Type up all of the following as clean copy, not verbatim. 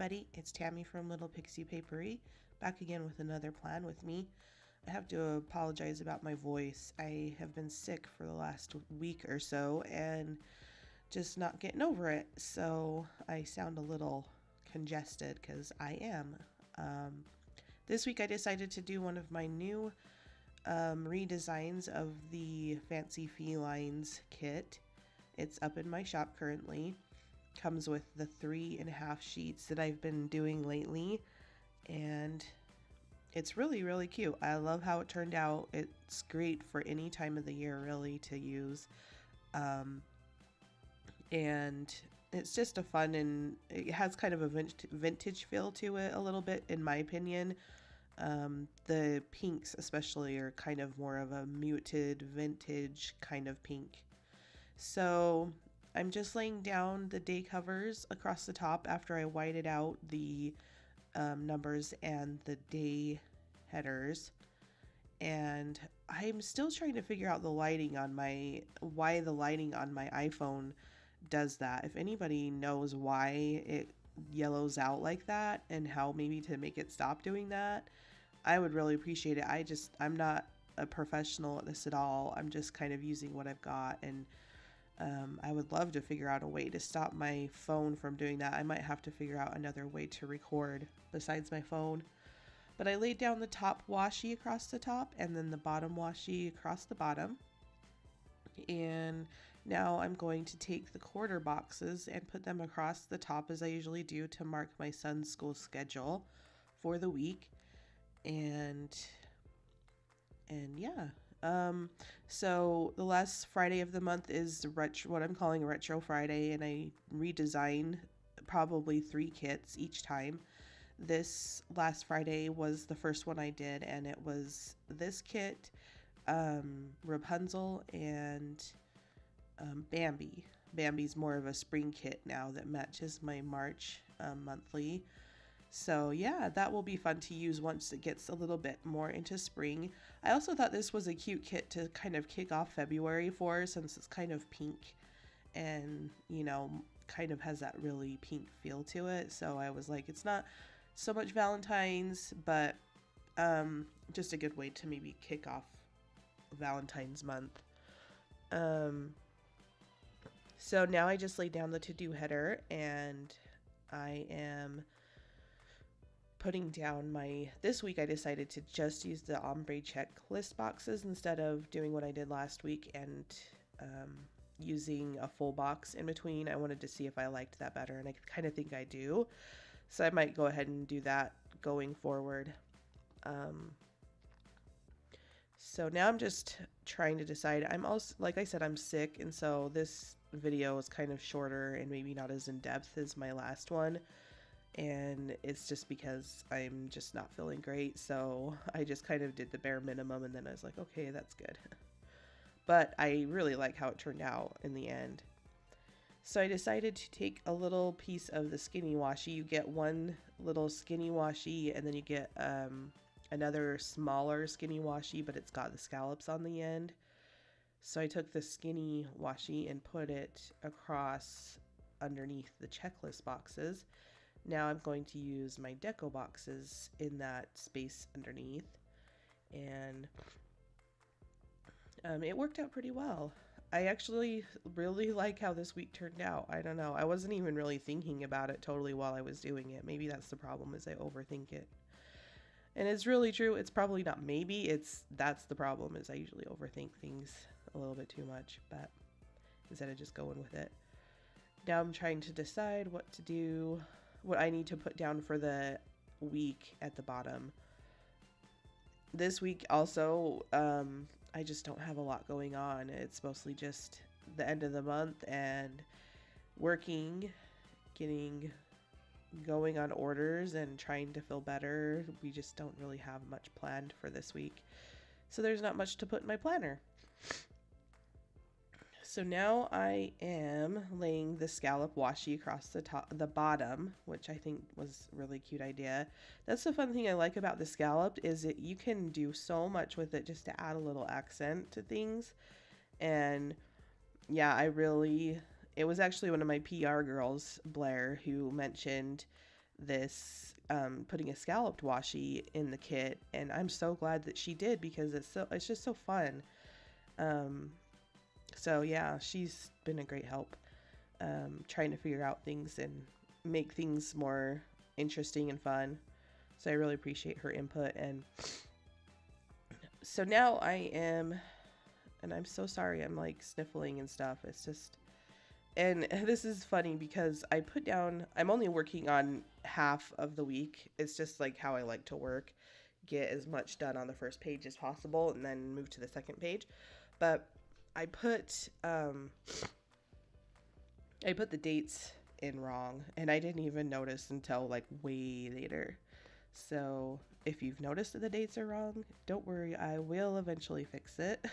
everybody, it's Tammy from Little Pixie Papery, back again with another plan with me. I have to apologize about my voice. I have been sick for the last week or so and just not getting over it, so I sound a little congested because I am. This week I decided to do one of my new redesigns of the Fancy Felines kit. It's up in my shop currently. Comes with the 3.5 sheets that I've been doing lately, and it's really cute. I love how it turned out. It's great for any time of the year really to use, and it's just a fun, and it has kind of a vintage feel to it a little bit in my opinion. The pinks especially are kind of more of a muted vintage kind of pink. So I'm just laying down the day covers across the top after I whited out the numbers and the day headers. And I'm still trying to figure out the lighting on why the lighting on my iPhone does that. If anybody knows why it yellows out like that and how maybe to make it stop doing that, I would really appreciate it. I'm not a professional at this at all. I'm just kind of using what I've got, and I would love to figure out a way to stop my phone from doing that. I might have to figure out another way to record besides my phone. But I laid down the top washi across the top and then the bottom washi across the bottom. And now I'm going to take the quarter boxes and put them across the top as I usually do to mark my son's school schedule for the week. And yeah. So the last Friday of the month is what I'm calling Retro Friday, and I redesign probably 3 kits each time. This last Friday was the first one I did, and it was this kit, Rapunzel, and Bambi. Bambi's more of a spring kit now that matches my March monthly. So yeah, that will be fun to use once it gets a little bit more into spring. I also thought this was a cute kit to kind of kick off February for, since it's kind of pink and, kind of has that really pink feel to it. So I was like, it's not so much Valentine's, but just a good way to maybe kick off Valentine's month. So now I just laid down the to-do header, and I am putting down this week I decided to just use the ombre checklist boxes instead of doing what I did last week and using a full box in between. I wanted to see if I liked that better, and I kind of think I do. So I might go ahead and do that going forward. So now I'm just trying to decide. I'm also, like I said, I'm sick, and so this video is kind of shorter and maybe not as in-depth as my last one. And it's just because I'm just not feeling great, so I just kind of did the bare minimum, and then I was like, okay, that's good. But I really like how it turned out in the end. So I decided to take a little piece of the skinny washi. You get one little skinny washi, and then you get another smaller skinny washi, but it's got the scallops on the end. So I took the skinny washi and put it across underneath the checklist boxes. Now I'm going to use my deco boxes in that space underneath, and it worked out pretty well. I actually really like how this week turned out. I don't know. I wasn't even really thinking about it totally while I was doing it. Maybe that's the problem, is I overthink it. And it's really true. It's probably not maybe. That's the problem, is I usually overthink things a little bit too much, but instead of just going with it. Now I'm trying to decide what to do, what I need to put down for the week at the bottom. This week also, I just don't have a lot going on. It's mostly just the end of the month and working, getting going on orders and trying to feel better. We just don't really have much planned for this week. So there's not much to put in my planner. So now I am laying the scallop washi across the bottom, which I think was a really cute idea. That's the fun thing I like about the scalloped, is that you can do so much with it just to add a little accent to things. And yeah, it was actually one of my PR girls, Blair, who mentioned this putting a scalloped washi in the kit, and I'm so glad that she did because it's just so fun. Um, so yeah, she's been a great help trying to figure out things and make things more interesting and fun. So I really appreciate her input. And so now I am, and I'm so sorry, I'm like sniffling and stuff. It's just, and this is funny because I'm only working on half of the week. It's just like how I like to work, get as much done on the first page as possible and then move to the second page. But I put, I put the dates in wrong and I didn't even notice until like way later. So if you've noticed that the dates are wrong, don't worry, I will eventually fix it.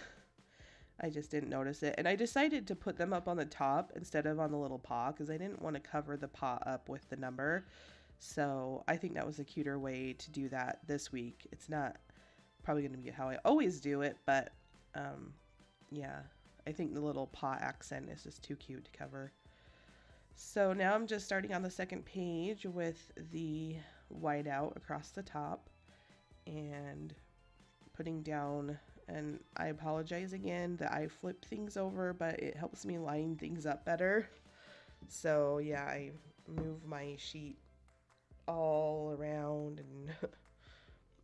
I just didn't notice it. And I decided to put them up on the top instead of on the little paw because I didn't want to cover the paw up with the number. So I think that was a cuter way to do that this week. It's not probably going to be how I always do it, but yeah, I think the little paw accent is just too cute to cover. So now I'm just starting on the second page with the whiteout across the top and putting down, and I apologize again that I flip things over, but it helps me line things up better. So yeah, I move my sheet all around and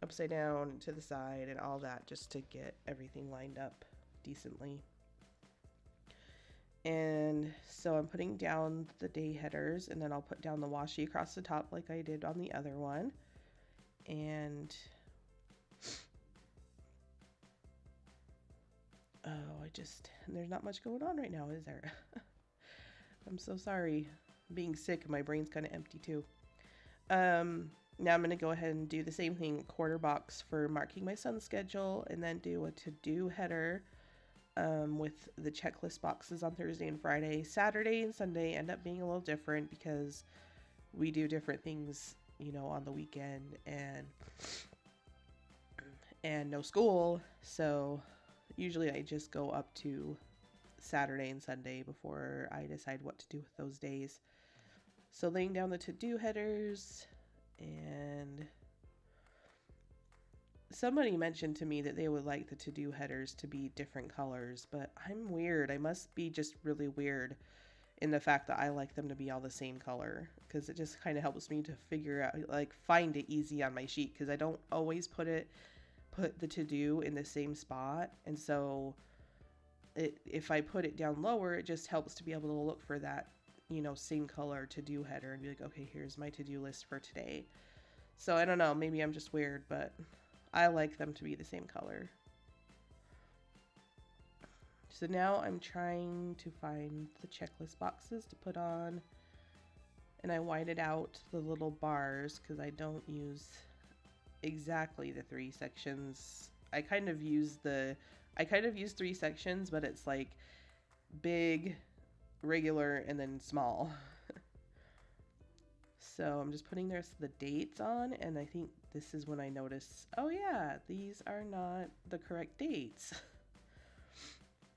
upside down to the side and all that just to get everything lined up decently. And so I'm putting down the day headers, and then I'll put down the washi across the top like I did on the other one. And there's not much going on right now, is there? I'm so sorry. I'm being sick, my brain's kind of empty too. Now I'm going to go ahead and do the same thing, quarter box for marking my son's schedule, and then do a to-do header with the checklist boxes on Thursday and Friday. Saturday and Sunday end up being a little different because we do different things, you know, on the weekend and no school. So usually I just go up to Saturday and Sunday before I decide what to do with those days. So laying down the to-do headers, and somebody mentioned to me that they would like the to-do headers to be different colors, but I'm weird. I must be just really weird in the fact that I like them to be all the same color because it just kind of helps me to figure out, like, find it easy on my sheet because I don't always put the to-do in the same spot. And so if I put it down lower, it just helps to be able to look for that, you know, same color to-do header and be like, okay, here's my to-do list for today. So I don't know, maybe I'm just weird, but I like them to be the same color. So now I'm trying to find the checklist boxes to put on, and I whited out the little bars because I don't use exactly the 3 sections. I kind of use 3 sections, but it's like big, regular, and then small. So I'm just putting the dates on, and I think this is when I notice, oh yeah, these are not the correct dates.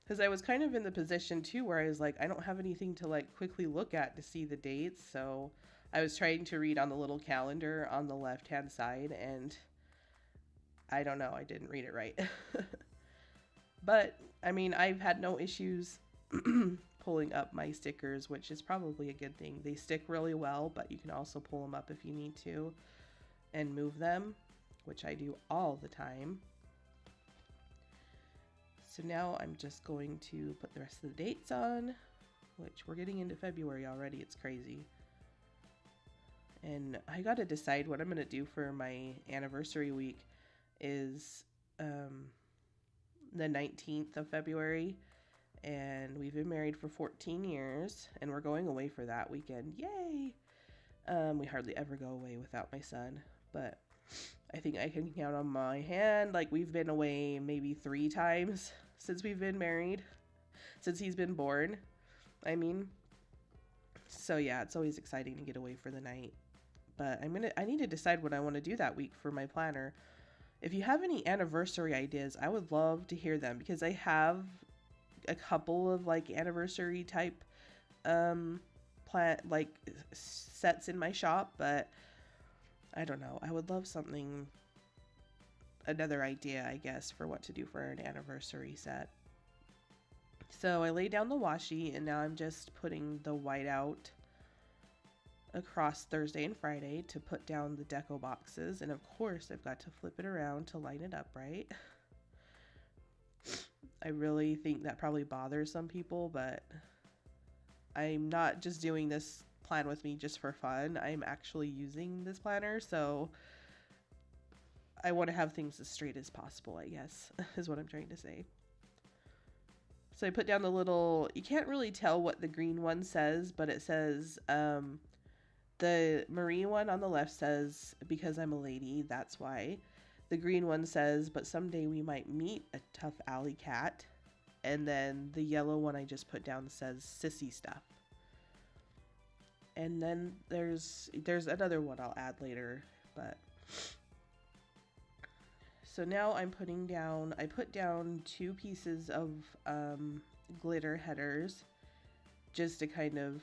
Because I was kind of in the position too where I was like, I don't have anything to like quickly look at to see the dates. So I was trying to read on the little calendar on the left-hand side, and I don't know, I didn't read it right. But I mean, I've had no issues pulling up my stickers, which is probably a good thing. They stick really well, but you can also pull them up if you need to and move them, which I do all the time. So now I'm just going to put the rest of the dates on, which we're getting into February already. It's crazy. And I got to decide what I'm going to do for my anniversary week is the 19th of February. And we've been married for 14 years, and we're going away for that weekend. Yay! We hardly ever go away without my son, but I think I can count on my hand. Like, we've been away maybe 3 times since we've been married, since he's been born, I mean. So yeah, it's always exciting to get away for the night. But I need to decide what I want to do that week for my planner. If you have any anniversary ideas, I would love to hear them because I have a couple of like anniversary type sets in my shop, but I don't know. I would love something, another idea, I guess, for what to do for an anniversary set. So I laid down the washi, and now I'm just putting the white out across Thursday and Friday to put down the deco boxes. And of course, I've got to flip it around to line it up right. I really think that probably bothers some people, but I'm not just doing this plan with me just for fun. I'm actually using this planner, so I want to have things as straight as possible, I guess, is what I'm trying to say. So I put down the little, you can't really tell what the green one says, but it says, the Marie one on the left says, because I'm a lady, that's why. The green one says, but someday we might meet a tough alley cat. And then the yellow one I just put down says sissy stuff. And then there's another one I'll add later, but so now I'm putting down, I put down 2 pieces of glitter headers just to kind of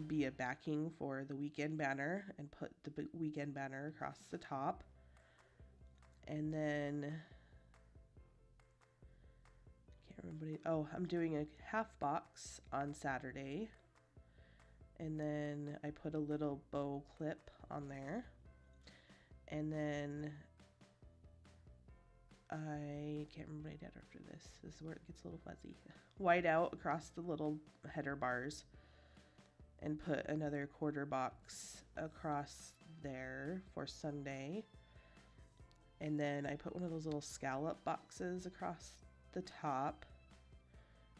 be a backing for the weekend banner, and put the weekend banner across the top. And then can't remember. Oh, I'm doing a half box on Saturday, and then I put a little bow clip on there, and then I can't remember what I did after this. This is where it gets a little fuzzy. White out across the little header bars, and put another quarter box across there for Sunday. And then I put one of those little scallop boxes across the top,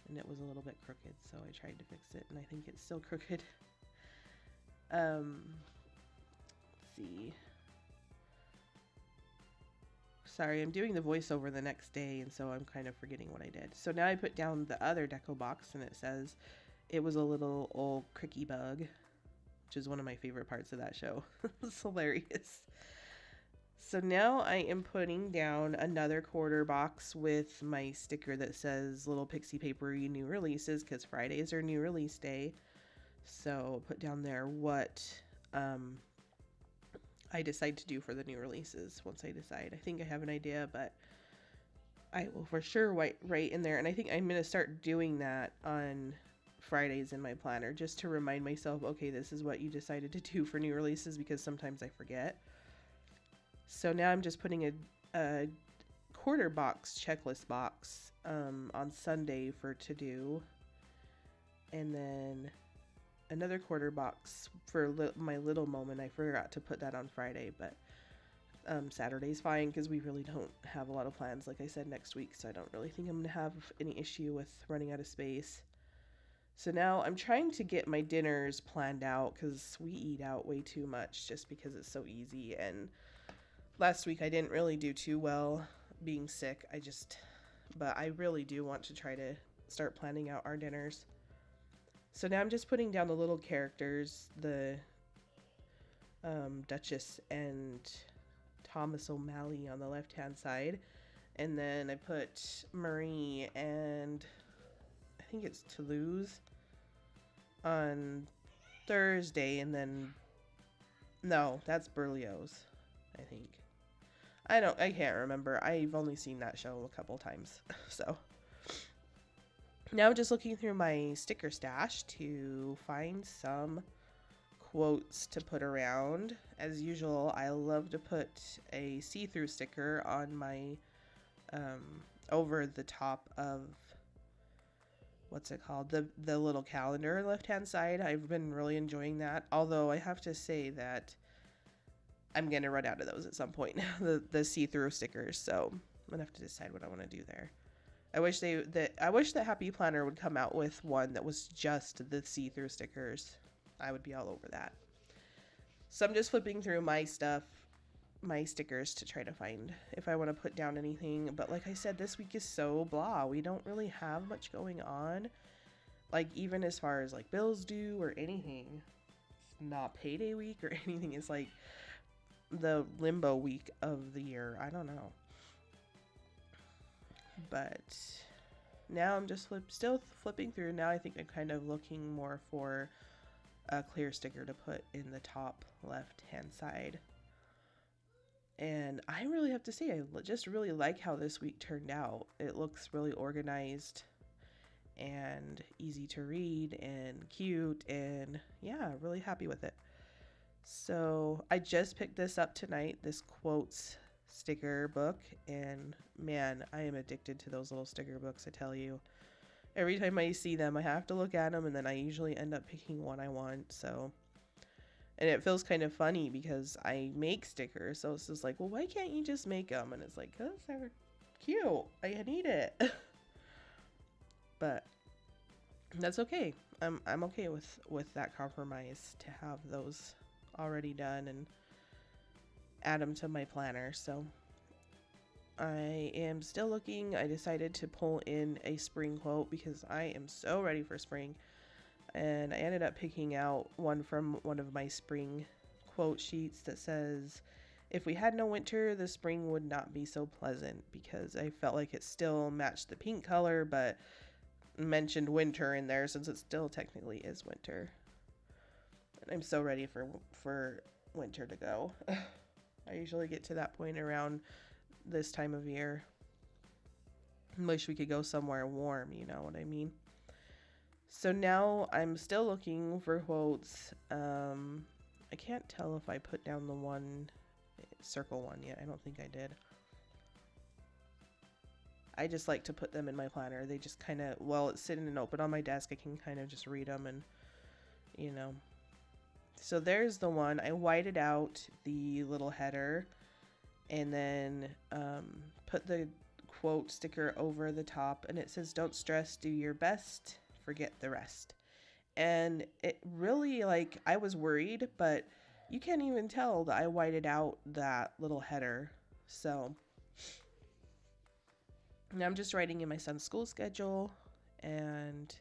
and it was a little bit crooked, so I tried to fix it, and I think it's still crooked. Let's see. Sorry, I'm doing the voiceover the next day, and so I'm kind of forgetting what I did. So now I put down the other deco box, and it says it was a little old cricky bug, which is one of my favorite parts of that show. It's hilarious. So now I am putting down another quarter box with my sticker that says Little Pixie Papery new releases, because Fridays are new release day. So I'll put down there what I decide to do for the new releases once I decide. I think I have an idea, but I will for sure write in there. And I think I'm going to start doing that on Fridays in my planner, just to remind myself, okay, this is what you decided to do for new releases, because sometimes I forget. So now I'm just putting a quarter box checklist box on Sunday for to do, and then another quarter box for my little moment. I forgot to put that on Friday, but Saturday's fine because we really don't have a lot of plans, like I said, next week, so I don't really think I'm going to have any issue with running out of space. So now I'm trying to get my dinners planned out, because we eat out way too much just because it's so easy, and last week I didn't really do too well being sick. But I really do want to try to start planning out our dinners. So now I'm just putting down the little characters, the Duchess and Thomas O'Malley on the left-hand side. And then I put Marie and I think it's Toulouse on Thursday, and then no, that's Berlioz, I think. I can't remember. I've only seen that show a couple times. So now I'm just looking through my sticker stash to find some quotes to put around. As usual, I love to put a see-through sticker on my over the top of what's it called, the little calendar left hand side. I've been really enjoying that, although I have to say that I'm gonna run out of those at some point. the see-through stickers, so I'm gonna have to decide what I want to do there. I wish that Happy Planner would come out with one that was just the see-through stickers. I would be all over that. So I'm just flipping through my stuff, my stickers, to try to find if I want to put down anything. But like I said, this week is so blah. We don't really have much going on. Like, even as far as like bills due or anything. It's not payday week or anything. It's like the limbo week of the year. I don't know. But now I'm just still flipping through. Now I think I'm kind of looking more for a clear sticker to put in the top left hand side. And I really have to say, just really like how this week turned out. It looks really organized and easy to read and cute, and yeah, really happy with it. So I just picked this up tonight, this quotes sticker book, and man, I am addicted to those little sticker books, I tell you. Every time I see them, I have to look at them, and then I usually end up picking one I want. So, and it feels kind of funny because I make stickers, so it's just like, well, why can't you just make them? And it's like, cause they're cute. I need it. But that's okay. I'm okay with that compromise to have those already done and add them to my planner. So I am still looking. I decided to pull in a spring quote because I am so ready for spring. And I ended up picking out one from one of my spring quote sheets that says, if we had no winter, the spring would not be so pleasant, because I felt like it still matched the pink color, but mentioned winter in there since it still technically is winter. And I'm so ready for winter to go. I usually get to that point around this time of year. I wish we could go somewhere warm, you know what I mean? So now I'm still looking for quotes. I can't tell if I put down the one circle one yet. I don't think I did. I just like to put them in my planner. They just kind of, well, it's sitting and open on my desk. I can kind of just read them and, you know. So there's the one. I whited out the little header and then put the quote sticker over the top, and it says, don't stress, do your best, forget the rest. And it really, like, I was worried, but you can't even tell that I whited out that little header. So now I'm just writing in my son's school schedule and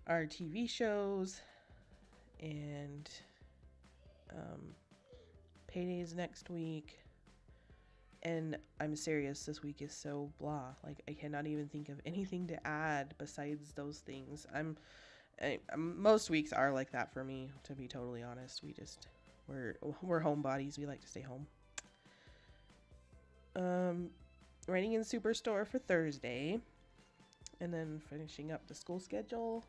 our TV shows and paydays next week. And I'm serious, this week is so blah. Like, I cannot even think of anything to add besides those things. Most weeks are like that for me, to be totally honest. We're homebodies. We like to stay home. Writing in Superstore for Thursday, and then finishing up the school schedule.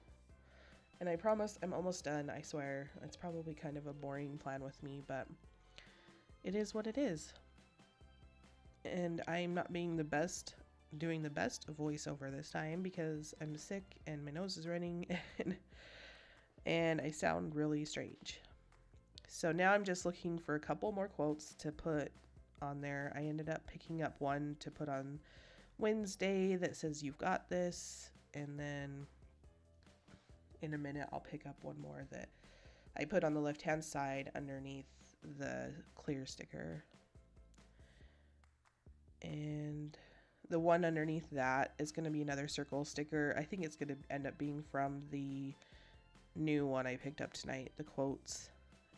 And I promise I'm almost done, I swear. It's probably kind of a boring plan with me, but it is what it is. And I'm not doing the best voiceover this time because I'm sick and my nose is running and I sound really strange. So now I'm just looking for a couple more quotes to put on there. I ended up picking up one to put on Wednesday that says, you've got this. And then in a minute, I'll pick up one more that I put on the left-hand side underneath the clear sticker. And the one underneath that is going to be another circle sticker. I think it's going to end up being from the new one I picked up tonight, the quotes.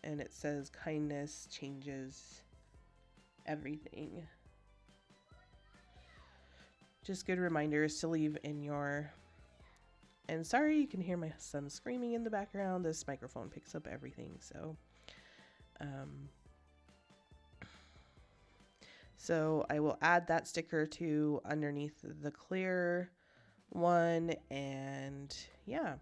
And it says, kindness changes everything. Just good reminders to leave in your... And sorry, you can hear my son screaming in the background. This microphone picks up everything, so... So I will add that sticker to underneath the clear one, and yeah.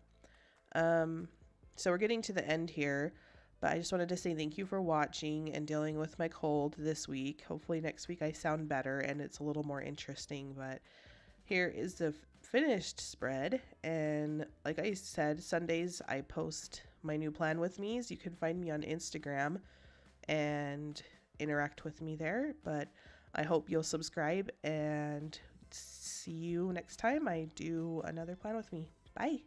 So we're getting to the end here, but I just wanted to say thank you for watching and dealing with my cold this week. Hopefully next week I sound better and it's a little more interesting, but here is the finished spread. And like I said, Sundays I post my new plan with me's. You can find me on Instagram and interact with me there, but I hope you'll subscribe and see you next time I do another plan with me. Bye.